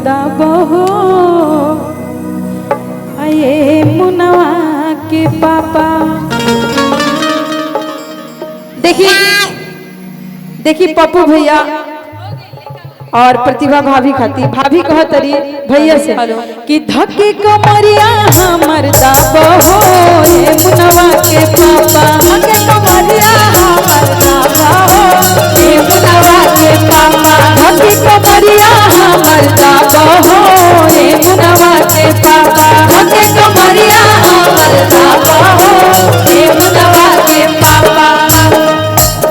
दाबहो आये मुनवा के पापा। देखी पप्पू भैया और प्रतिभा भाभी खाती भाभी कह तरी भैया से कि धक्के कमरिया हमर दाबहो ये मुनवा के पापा। धक्के कमरिया हमर दाबहो ये मुनवा के पापा। धक्के कमरिया हमर दाबहो ये मुनवा के पापा। धक्के कमरिया हमर दाबहो ये मुनवा के पापा।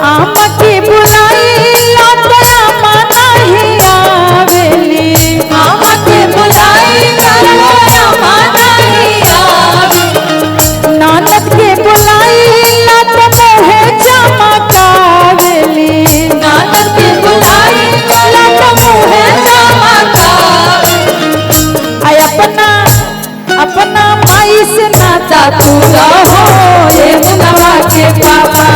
आम के बुलाई लातरा माना ही आवेली। आम के बुलाई लातरा माना ही आवेली। नानद के बुलाई लात मोहे चमकावेली। नानद के बुलाई लात मोहे चमकावेली। आय अपना माई से नाता तू रहो ये मुनवा के पापा।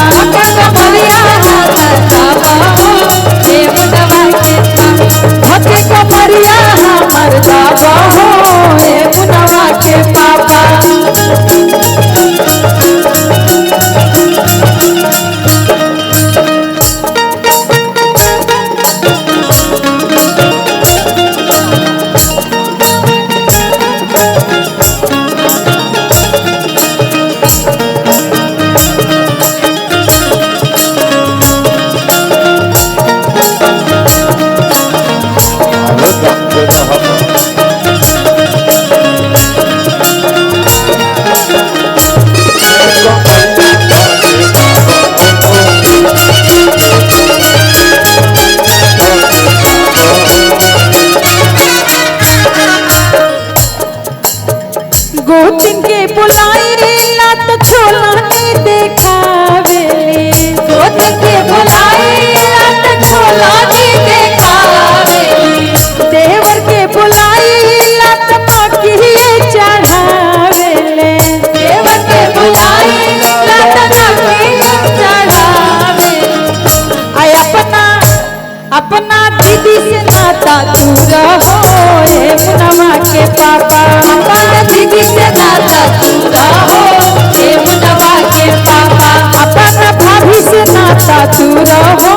कमरिया हमर दाबहो ये मुनवा के पापा। धक्के कमरिया हमर दाबहो ये मुनवा के पापा। गोतिन के बुलाई लात छोला नहीं देखावेली। गोतिन के बुलाई लात छोला नहीं देखावेली। देवर के बुलाई लात मकिए चढ़ावेले। देवर के बुलाई लात मकिए चढ़ावेले। आय अपना दीदी से नाता तू रहो ये मुनवा के पापा। अपना दीदी से नाता तू रहो ये मुनवा के पापा। अपना भाभी से नाता तू रहो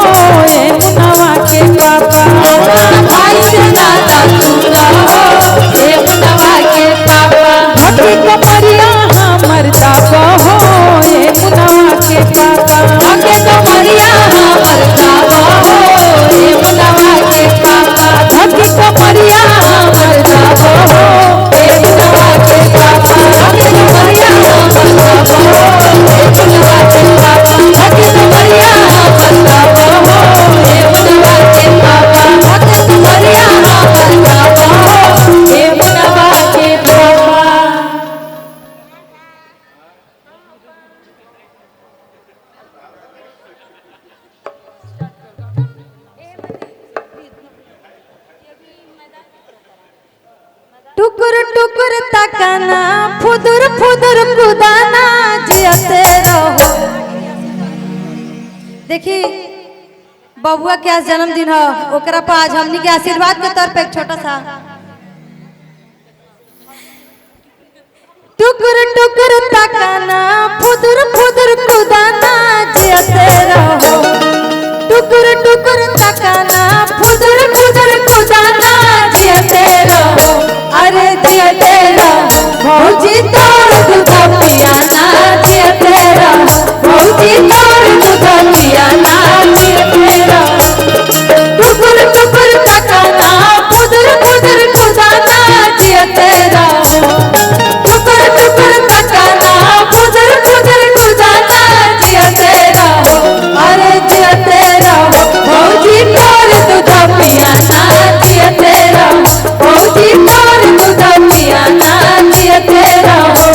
ये मुनवा के पापा। अपना भाई से नाता तू रहो ये मुनवा के पापा। धक्के कमरिया हमर दाबहो ये मुनवा के पापा। धक्के कमरिया हमर दाबहो ये मुनवा के पापा। धक्के कमरिया हमर दाबहो ये मुनवा के पापा। धक्के कमरिया हमर दाबहो ये मुनवा के पापा। धक्के कमरिया हमर दाबहो ये मुनवा के पापा। धक्के कमरिया हमर दाबहो ये मुनवा के पापा। टुकुर टुकुर तकना फुदुर फुदुर कुदाना जियते रहो। देखी बबुआ के आज जन्मदिन है ओकरा पर आज हमनी के आशीर्वाद के तौर पे एक छोटा सा टुकुर टुकुर तकना फुदुर फुदुर कुदाना जियते रहो। टुकुर टुकुर तकना फुदुर फुदुर कुदाना जियते रहो। अरे जियते रहो भौजी तोर दूध पियाना जियते रहो। भौजी तोर दूध पियाना जियते रहो। टुकुर टुकुर तकना फुदुर फुदुर कुदाना जियते रहो। टुकुर टुकुर तकना फुदुर फुदुर कुदाना जियते रहो। अरे जियते रहो भौजी तोर दूध पियाना जियते रहो। भौजी तोर दूध पियाना जियते रहो।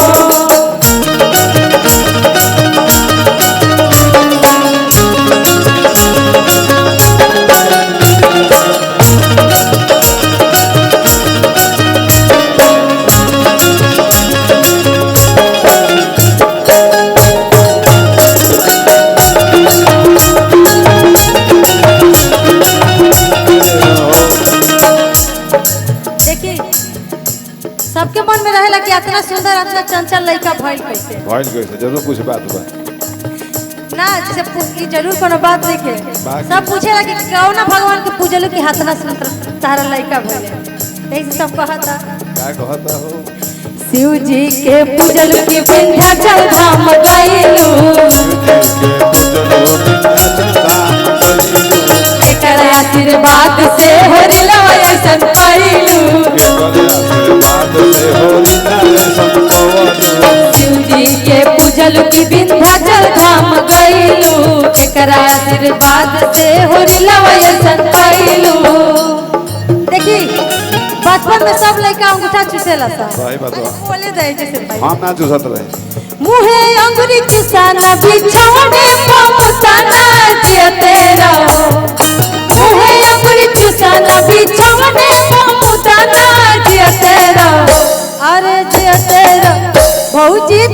सबके मन में रहेला कि इतना सुंदर इतना चंचल लड़का भइल कैसे जरूर कुछ बात बा ना जैसे जरूर कोनो बात देखे सब पूछेला कि कौन भगवान के पूजलो कि इतना सुंदर तारा लड़का भइल ऐसे सब कहता क्या कहता हो शिव जी के पूजलो कि विंध्याचल धाम गइलू एकर आशीर्वाद से होरिला ऐसन कइलू शिव जी के पूजल की विंध्याचल धाम गइलू एकरा आशीर्वाद से होरिला ऐसन कइलू। देखी बचपन में सब लड़का अंगूठा चूसेला सा सही बात बा बोले दे जैसे भाई हम ना चूसत रहे मुहे अंगुरी चूसाना बिछौने पमुताना जियते रहो मुहे अंगुरी चूसाना बिछौने पमुताना जियते रहो अरे जियते रहो भौजी